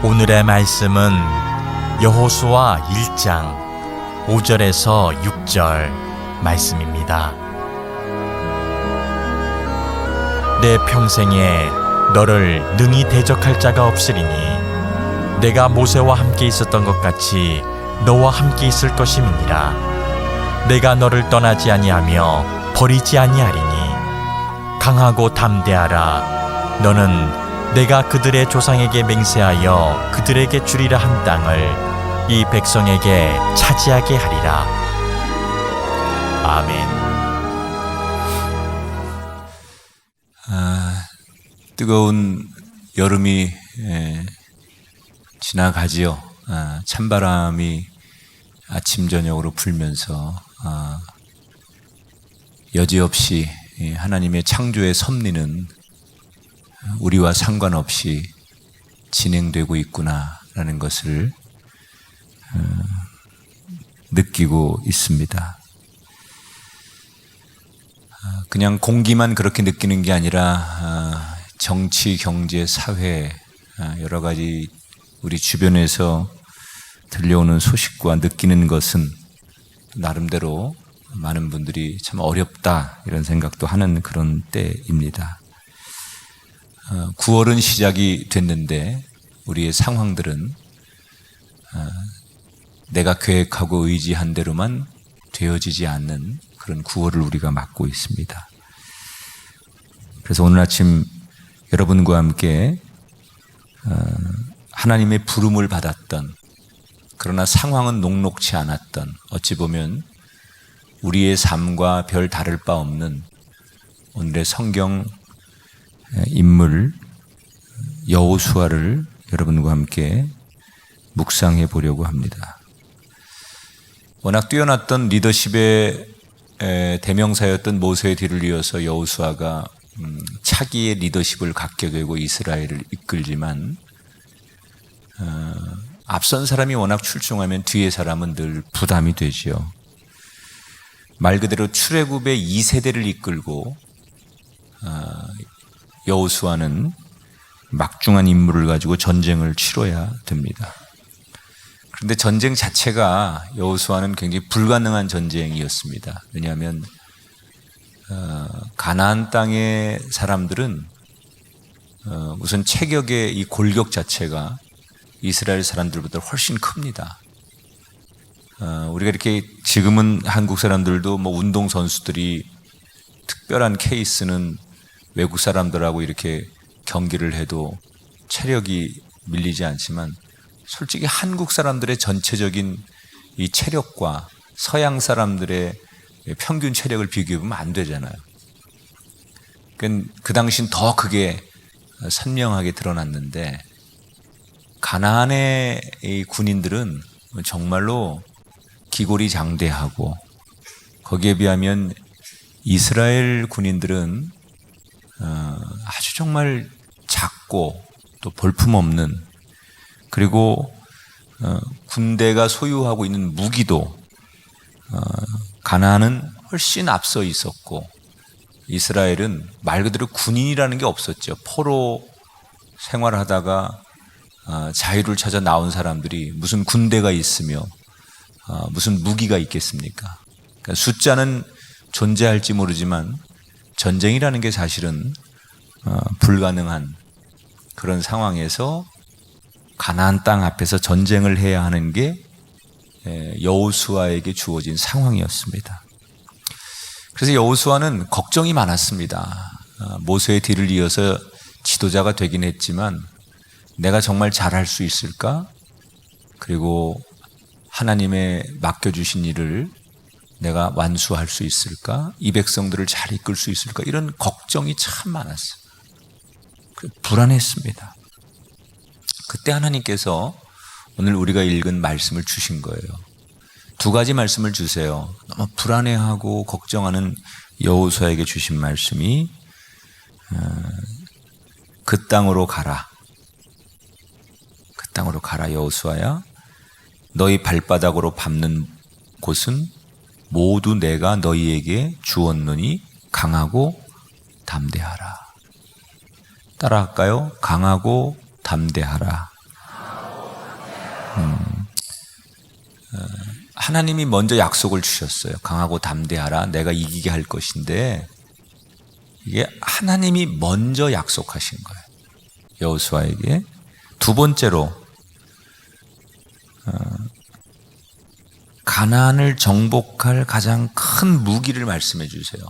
오늘의 말씀은 여호수아 1장 5절에서 6절 말씀입니다. 내 평생에 너를 능히 대적할 자가 없으리니 내가 모세와 함께 있었던 것 같이 너와 함께 있을 것임이니라. 내가 너를 떠나지 아니하며 버리지 아니하리니 강하고 담대하라. 너는 내가 그들의 조상에게 맹세하여 그들에게 주리라 한 땅을 이 백성에게 차지하게 하리라. 아멘. 뜨거운 여름이 지나가지요. 찬바람이 아침 저녁으로 불면서 여지없이 하나님의 창조의 섭리는 우리와 상관없이 진행되고 있구나라는 것을 느끼고 있습니다. 그냥 공기만 그렇게 느끼는 게 아니라 정치, 경제, 사회 여러 가지 우리 주변에서 들려오는 소식과 느끼는 것은 나름대로 많은 분들이 참 어렵다 이런 생각도 하는 그런 때입니다. 9월은 시작이 됐는데 우리의 상황들은 내가 계획하고 의지한 대로만 되어지지 않는 그런 9월을 우리가 맞고 있습니다. 그래서 오늘 아침 여러분과 함께 하나님의 부름을 받았던, 그러나 상황은 녹록치 않았던, 어찌 보면 우리의 삶과 별 다를 바 없는 오늘의 성경 인물 여호수아를 여러분과 함께 묵상해 보려고 합니다. 워낙 뛰어났던 리더십의 대명사였던 모세의 뒤를 이어서 여호수아가 차기의 리더십을 갖게 되고 이스라엘을 이끌지만 앞선 사람이 워낙 출중하면 뒤에 사람은 늘 부담이 되지요. 말 그대로 출애굽의 2세대를 이끌고 여호수아는 막중한 임무를 가지고 전쟁을 치러야 됩니다. 그런데 전쟁 자체가 여호수아는 굉장히 불가능한 전쟁이었습니다. 왜냐하면 가나안 땅의 사람들은 우선 체격의 이 골격 자체가 이스라엘 사람들보다 훨씬 큽니다. 우리가 이렇게 지금은 한국 사람들도 뭐 운동 선수들이 특별한 케이스는 외국 사람들하고 이렇게 경기를 해도 체력이 밀리지 않지만 솔직히 한국 사람들의 전체적인 이 체력과 서양 사람들의 평균 체력을 비교해보면 안 되잖아요. 그 당시는 더 크게 선명하게 드러났는데 가나안의 이 군인들은 정말로 기골이 장대하고 거기에 비하면 이스라엘 군인들은 아주 정말 작고 또 볼품없는, 그리고 군대가 소유하고 있는 무기도 가나안은 훨씬 앞서 있었고 이스라엘은 말 그대로 군인이라는 게 없었죠. 포로 생활하다가 자유를 찾아 나온 사람들이 무슨 군대가 있으며 무슨 무기가 있겠습니까? 그러니까 숫자는 존재할지 모르지만 전쟁이라는 게 사실은 불가능한 그런 상황에서 가나안 땅 앞에서 전쟁을 해야 하는 게 여호수아에게 주어진 상황이었습니다. 그래서 여호수아는 걱정이 많았습니다. 모세의 뒤를 이어서 지도자가 되긴 했지만 내가 정말 잘할 수 있을까? 그리고 하나님의 맡겨주신 일을 내가 완수할 수 있을까? 이 백성들을 잘 이끌 수 있을까? 이런 걱정이 참 많았어요. 불안했습니다. 그때 하나님께서 오늘 우리가 읽은 말씀을 주신 거예요. 두 가지 말씀을 주세요. 너무 불안해하고 걱정하는 여호수아에게 주신 말씀이 그 땅으로 가라. 그 땅으로 가라 여호수아야. 너희 발바닥으로 밟는 곳은 모두 내가 너희에게 주었노니 강하고 담대하라. 따라할까요? 강하고 담대하라. 하나님이 먼저 약속을 주셨어요. 강하고 담대하라. 내가 이기게 할 것인데 이게 하나님이 먼저 약속하신 거예요. 여호수아에게. 두 번째로 가나안을 정복할 가장 큰 무기를 말씀해 주세요.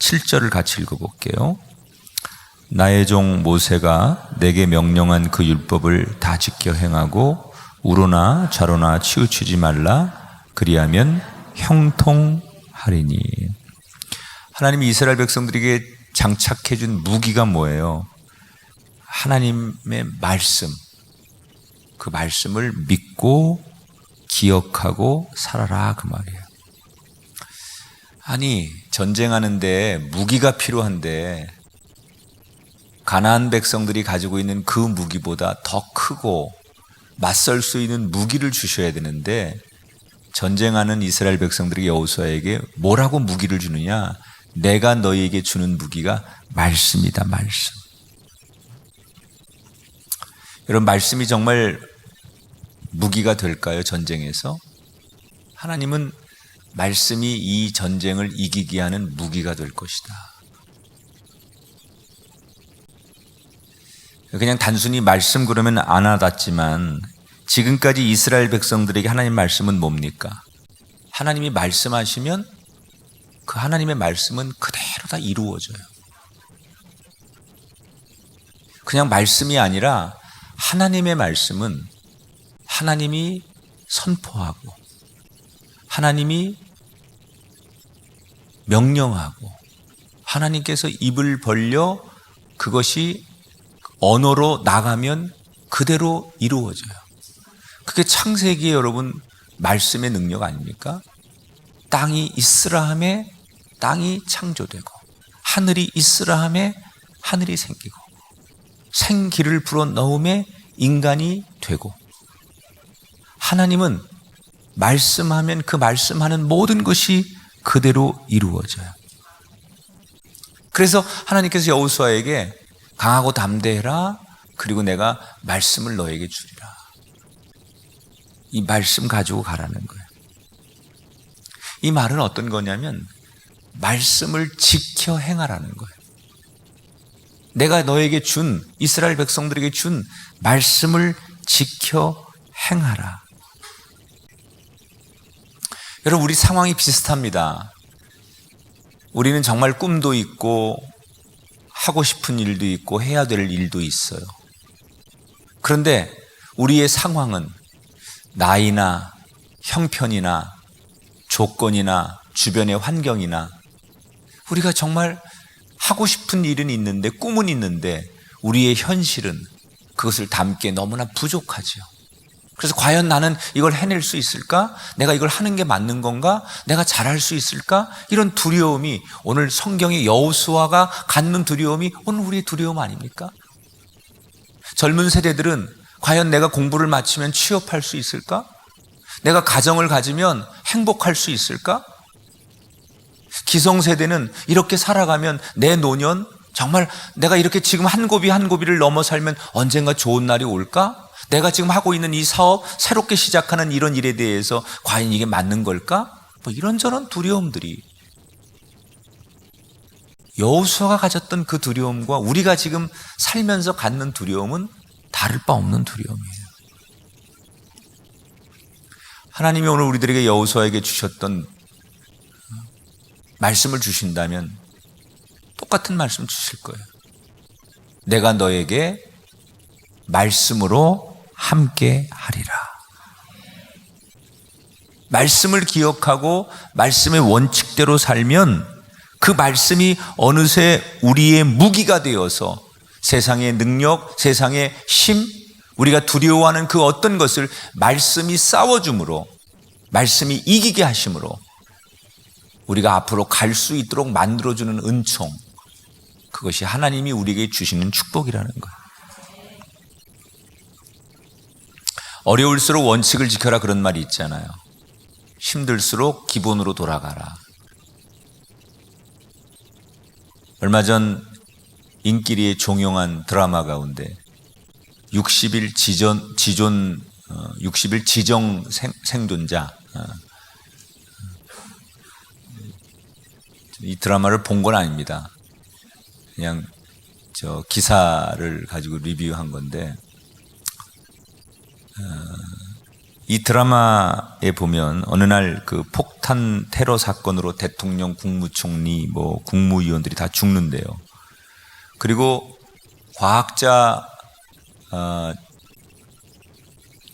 7절을 같이 읽어볼게요. 나의 종 모세가 내게 명령한 그 율법을 다 지켜 행하고 우로나 좌로나 치우치지 말라. 그리하면 형통하리니. 하나님이 이스라엘 백성들에게 장착해 준 무기가 뭐예요? 하나님의 말씀. 그 말씀을 믿고 기억하고 살아라 그 말이에요. 아니 전쟁하는데 무기가 필요한데 가나안 백성들이 가지고 있는 그 무기보다 더 크고 맞설 수 있는 무기를 주셔야 되는데 전쟁하는 이스라엘 백성들에게 여호수아에게 뭐라고 무기를 주느냐? 내가 너희에게 주는 무기가 말씀이다. 말씀. 여러분 말씀이 정말 무기가 될까요? 전쟁에서? 하나님은 말씀이 이 전쟁을 이기게 하는 무기가 될 것이다. 그냥 단순히 말씀 그러면 안 와닿지만 지금까지 이스라엘 백성들에게 하나님 말씀은 뭡니까? 하나님이 말씀하시면 그 하나님의 말씀은 그대로 다 이루어져요. 그냥 말씀이 아니라 하나님의 말씀은 하나님이 선포하고 하나님이 명령하고 하나님께서 입을 벌려 그것이 언어로 나가면 그대로 이루어져요. 그게 창세기에 여러분 말씀의 능력 아닙니까? 땅이 있으라 함에 땅이 창조되고 하늘이 있으라 함에 하늘이 생기고 생기를 불어넣음에 인간이 되고 하나님은 말씀하면 그 말씀하는 모든 것이 그대로 이루어져요. 그래서 하나님께서 여호수아에게 강하고 담대해라. 그리고 내가 말씀을 너에게 주리라. 이 말씀 가지고 가라는 거예요. 이 말은 어떤 거냐면 말씀을 지켜 행하라는 거예요. 내가 너에게 준 이스라엘 백성들에게 준 말씀을 지켜 행하라. 여러분 우리 상황이 비슷합니다. 우리는 정말 꿈도 있고 하고 싶은 일도 있고 해야 될 일도 있어요. 그런데 우리의 상황은 나이나 형편이나 조건이나 주변의 환경이나 우리가 정말 하고 싶은 일은 있는데 꿈은 있는데 우리의 현실은 그것을 담기에 너무나 부족하죠. 그래서 과연 나는 이걸 해낼 수 있을까? 내가 이걸 하는 게 맞는 건가? 내가 잘할 수 있을까? 이런 두려움이 오늘 성경의 여호수아가 갖는 두려움이 오늘 우리의 두려움 아닙니까? 젊은 세대들은 과연 내가 공부를 마치면 취업할 수 있을까? 내가 가정을 가지면 행복할 수 있을까? 기성세대는 이렇게 살아가면 내 노년 정말 내가 이렇게 지금 한 고비 한 고비를 넘어 살면 언젠가 좋은 날이 올까? 내가 지금 하고 있는 이 사업, 새롭게 시작하는 이런 일에 대해서 과연 이게 맞는 걸까? 뭐 이런저런 두려움들이 여호수아가 가졌던 그 두려움과 우리가 지금 살면서 갖는 두려움은 다를 바 없는 두려움이에요. 하나님이 오늘 우리들에게 여호수아에게 주셨던 말씀을 주신다면 똑같은 말씀 주실 거예요. 내가 너에게 말씀으로 함께 하리라. 말씀을 기억하고 말씀의 원칙대로 살면 그 말씀이 어느새 우리의 무기가 되어서 세상의 능력, 세상의 힘, 우리가 두려워하는 그 어떤 것을 말씀이 싸워줌으로, 말씀이 이기게 하심으로 우리가 앞으로 갈 수 있도록 만들어주는 은총, 그것이 하나님이 우리에게 주시는 축복이라는 거예요. 어려울수록 원칙을 지켜라 그런 말이 있잖아요. 힘들수록 기본으로 돌아가라. 얼마 전 인기리에 종영한 드라마 가운데 60일 지존 60일 지정 생존자. 이 드라마를 본 건 아닙니다. 그냥 저 기사를 가지고 리뷰한 건데, 이 드라마에 보면 어느 날 그 폭탄 테러 사건으로 대통령, 국무총리, 국무위원들이 다 죽는데요. 그리고 과학자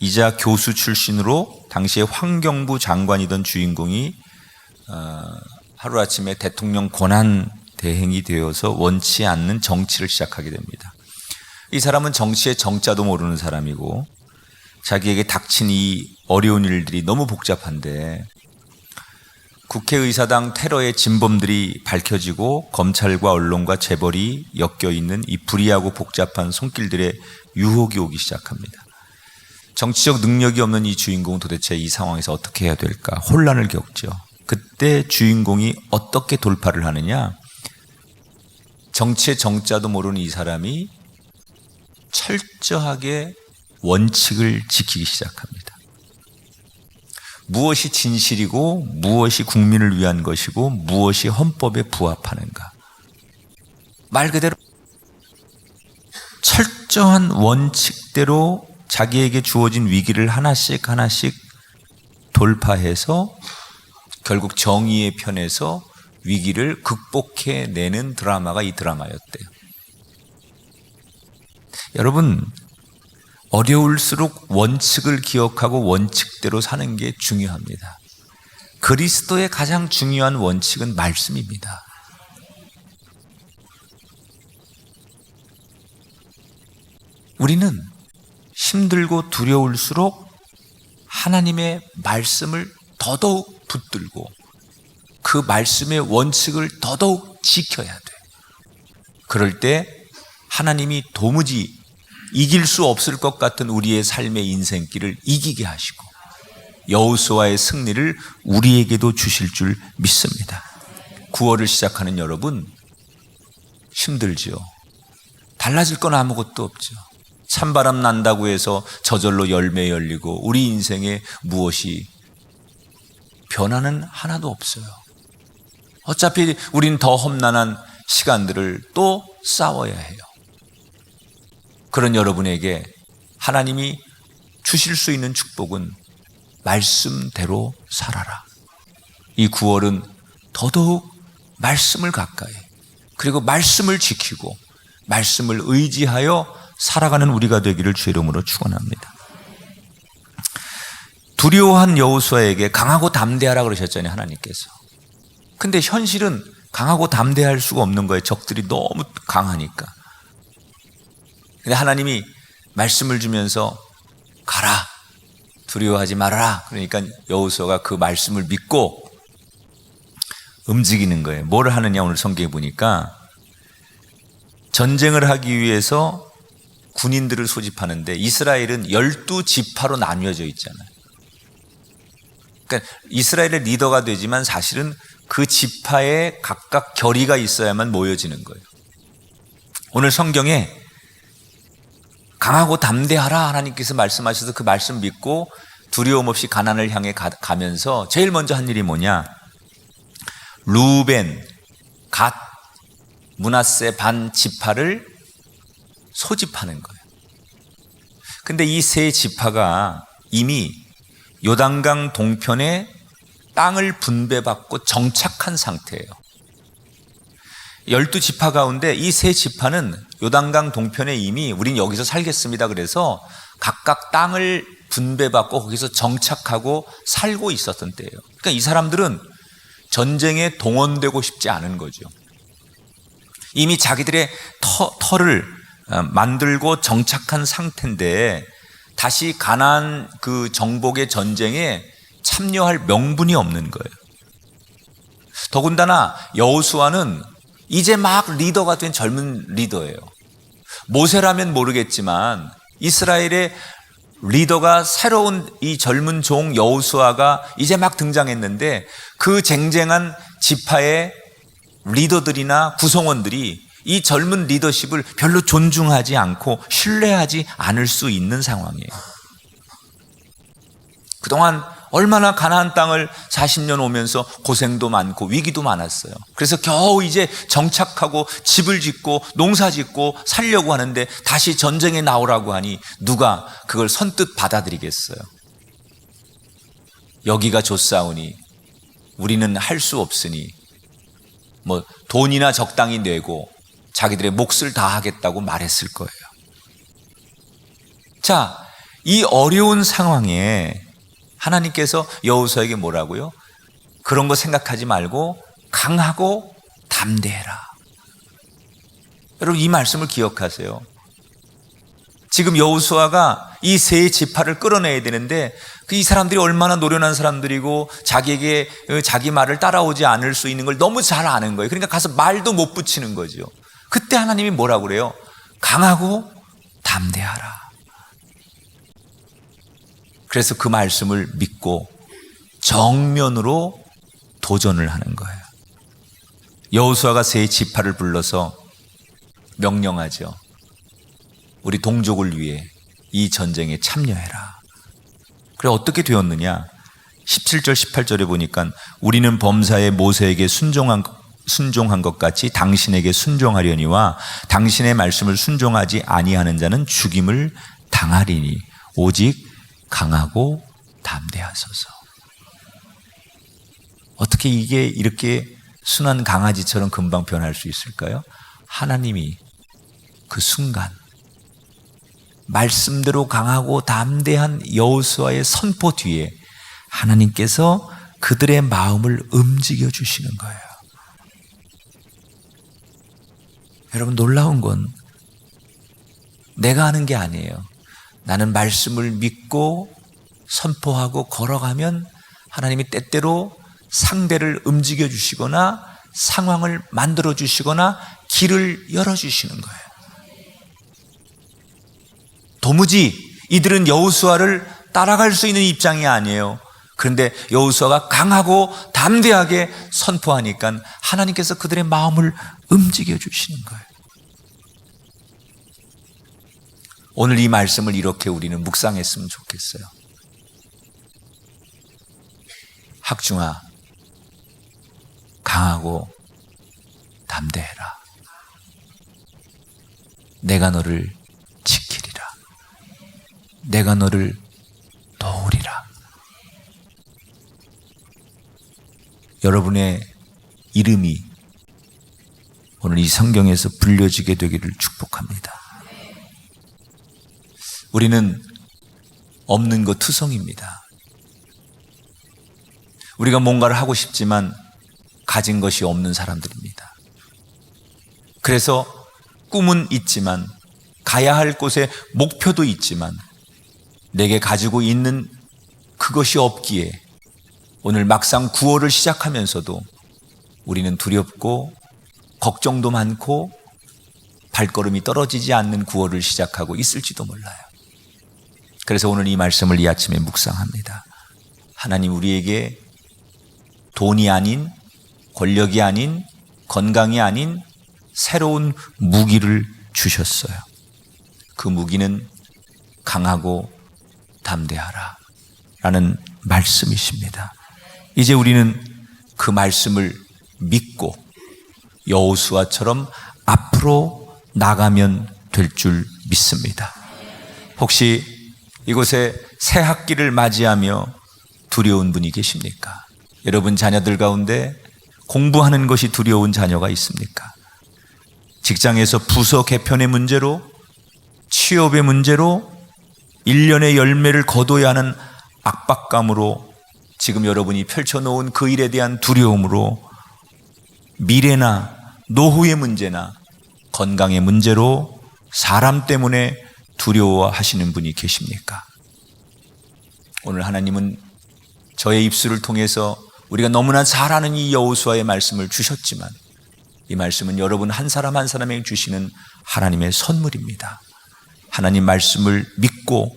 이자 교수 출신으로 당시에 환경부 장관이던 주인공이 하루아침에 대통령 권한 대행이 되어서 원치 않는 정치를 시작하게 됩니다. 이 사람은 정치의 정자도 모르는 사람이고 자기에게 닥친 이 어려운 일들이 너무 복잡한데 국회의사당 테러의 진범들이 밝혀지고 검찰과 언론과 재벌이 엮여있는 이 불이하고 복잡한 손길들의 유혹이 오기 시작합니다. 정치적 능력이 없는 이 주인공은 도대체 이 상황에서 어떻게 해야 될까? 혼란을 겪죠. 그때 주인공이 어떻게 돌파를 하느냐? 정치의 정자도 모르는 이 사람이 철저하게 원칙을 지키기 시작합니다. 무엇이 진실이고 무엇이 국민을 위한 것이고 무엇이 헌법에 부합하는가? 말 그대로 철저한 원칙대로 자기에게 주어진 위기를 하나씩 돌파해서 결국 정의의 편에서 위기를 극복해내는 드라마가 이 드라마였대요. 여러분, 어려울수록 원칙을 기억하고 원칙대로 사는 게 중요합니다. 그리스도의 가장 중요한 원칙은 말씀입니다. 우리는 힘들고 두려울수록 하나님의 말씀을 더더욱 붙들고 그 말씀의 원칙을 더더욱 지켜야 돼요. 그럴 때 하나님이 도무지 이길 수 없을 것 같은 우리의 삶의 인생길을 이기게 하시고 여호수아의 승리를 우리에게도 주실 줄 믿습니다. 9월을 시작하는 여러분, 힘들지요. 달라질 건 아무것도 없죠. 찬바람 난다고 해서 저절로 열매 열리고 우리 인생에 무엇이 변화는 하나도 없어요. 어차피 우린 더 험난한 시간들을 또 싸워야 해요. 그런 여러분에게 하나님이 주실 수 있는 축복은 말씀대로 살아라. 이 9월은 더더욱 말씀을 가까이, 그리고 말씀을 지키고 말씀을 의지하여 살아가는 우리가 되기를 주의 이름으로 축원합니다. 두려워한 여호수아에게 강하고 담대하라 그러셨잖아요, 하나님께서. 근데 현실은 강하고 담대할 수가 없는 거예요. 적들이 너무 강하니까. 근데 하나님이 말씀을 주면서 가라, 두려워하지 말아라. 그러니까 여호수아가 그 말씀을 믿고 움직이는 거예요. 뭘 하느냐, 오늘 성경에 보니까 전쟁을 하기 위해서 군인들을 소집하는데 이스라엘은 12지파로 나뉘어져 있잖아요. 그러니까 이스라엘의 리더가 되지만 사실은 그 지파에 각각 결의가 있어야만 모여지는 거예요. 오늘 성경에 강하고 담대하라 하나님께서 말씀하셔서 그 말씀 믿고 두려움 없이 가나안을 향해 가면서 제일 먼저 한 일이 뭐냐? 루벤, 갓, 므낫세 반 지파를 소집하는 거예요. 근데 이 세 지파가 이미 요단강 동편에 땅을 분배받고 정착한 상태예요. 12지파 가운데 이 세 지파는 요단강 동편에 이미 우린 여기서 살겠습니다. 그래서 각각 땅을 분배받고 거기서 정착하고 살고 있었던 때예요. 그러니까 이 사람들은 전쟁에 동원되고 싶지 않은 거죠. 이미 자기들의 터를 만들고 정착한 상태인데 다시 가나안 그 정복의 전쟁에 참여할 명분이 없는 거예요. 더군다나 여호수아는 이제 막 리더가 된 젊은 리더예요. 모세라면 모르겠지만 이스라엘의 리더가 새로운 이 젊은 종 여호수아가 이제 막 등장했는데 그 쟁쟁한 지파의 리더들이나 구성원들이 이 젊은 리더십을 별로 존중하지 않고 신뢰하지 않을 수 있는 상황이에요. 그동안 얼마나 가나안 땅을 40년 오면서 고생도 많고 위기도 많았어요. 그래서 겨우 이제 정착하고 집을 짓고 농사 짓고 살려고 하는데 다시 전쟁에 나오라고 하니 누가 그걸 선뜻 받아들이겠어요? 여기가 좋사오니 우리는 할 수 없으니 뭐 돈이나 적당히 내고 자기들의 몫을 다 하겠다고 말했을 거예요. 자, 이 어려운 상황에 하나님께서 여호수아에게 뭐라고요? 그런 거 생각하지 말고 강하고 담대해라. 여러분, 이 말씀을 기억하세요. 지금 여호수아가 이 세 지파를 끌어내야 되는데 이 사람들이 얼마나 노련한 사람들이고 자기에게 자기 말을 따라오지 않을 수 있는 걸 너무 잘 아는 거예요. 그러니까 가서 말도 못 붙이는 거죠. 그때 하나님이 뭐라고 그래요? 강하고 담대하라. 그래서 그 말씀을 믿고 정면으로 도전을 하는 거예요. 여호수아가 세 지파를 불러서 명령하죠. 우리 동족을 위해 이 전쟁에 참여해라. 그래 어떻게 되었느냐? 17절 18절에 보니까 우리는 범사에 모세에게 순종한 것 같이 당신에게 순종하려니와 당신의 말씀을 순종하지 아니하는 자는 죽임을 당하리니 오직 강하고 담대하소서. 어떻게 이게 이렇게 순한 강아지처럼 금방 변할 수 있을까요? 하나님이 그 순간 말씀대로 강하고 담대한 여호수아의 선포 뒤에 하나님께서 그들의 마음을 움직여 주시는 거예요. 여러분, 놀라운 건 내가 하는 게 아니에요. 나는 말씀을 믿고 선포하고 걸어가면 하나님이 때때로 상대를 움직여 주시거나 상황을 만들어 주시거나 길을 열어 주시는 거예요. 도무지 이들은 여호수아를 따라갈 수 있는 입장이 아니에요. 그런데 여호수아가 강하고 담대하게 선포하니까 하나님께서 그들의 마음을 움직여 주시는 거예요. 오늘 이 말씀을 이렇게 우리는 묵상했으면 좋겠어요. 학중아, 강하고 담대해라. 내가 너를 지키리라. 내가 너를 도우리라. 여러분의 이름이 오늘 이 성경에서 불려지게 되기를 축복합니다. 우리는 없는 것 투성입니다. 우리가 뭔가를 하고 싶지만 가진 것이 없는 사람들입니다. 그래서 꿈은 있지만 가야 할 곳에 목표도 있지만 내게 가지고 있는 그것이 없기에 오늘 막상 구호를 시작하면서도 우리는 두렵고 걱정도 많고 발걸음이 떨어지지 않는 구호를 시작하고 있을지도 몰라요. 그래서 오늘 이 말씀을 이 아침에 묵상합니다. 하나님 우리에게 돈이 아닌, 권력이 아닌, 건강이 아닌 새로운 무기를 주셨어요. 그 무기는 강하고 담대하라 라는 말씀이십니다. 이제 우리는 그 말씀을 믿고 여호수아처럼 앞으로 나가면 될 줄 믿습니다. 혹시 이곳에 새 학기를 맞이하며 두려운 분이 계십니까? 여러분 자녀들 가운데 공부하는 것이 두려운 자녀가 있습니까? 직장에서 부서 개편의 문제로, 취업의 문제로, 1년의 열매를 거둬야 하는 압박감으로 지금 여러분이 펼쳐놓은 그 일에 대한 두려움으로 미래나 노후의 문제나 건강의 문제로 사람 때문에 두려워하시는 분이 계십니까? 오늘 하나님은 저의 입술을 통해서 우리가 너무나 잘 아는 이 여호수아의 말씀을 주셨지만 이 말씀은 여러분 한 사람 한 사람에게 주시는 하나님의 선물입니다. 하나님 말씀을 믿고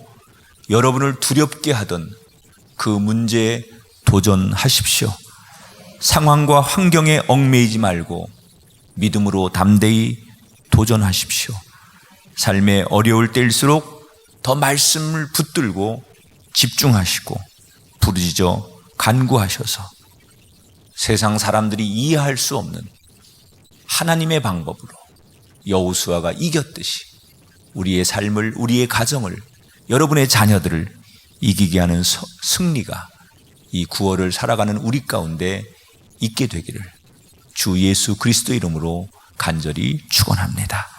여러분을 두렵게 하던 그 문제에 도전하십시오. 상황과 환경에 얽매이지 말고 믿음으로 담대히 도전하십시오. 삶의 어려울 때일수록 더 말씀을 붙들고 집중하시고 부르짖어 간구하셔서 세상 사람들이 이해할 수 없는 하나님의 방법으로 여호수아가 이겼듯이 우리의 삶을, 우리의 가정을, 여러분의 자녀들을 이기게 하는 승리가 이 9월을 살아가는 우리 가운데 있게 되기를 주 예수 그리스도 이름으로 간절히 축원합니다.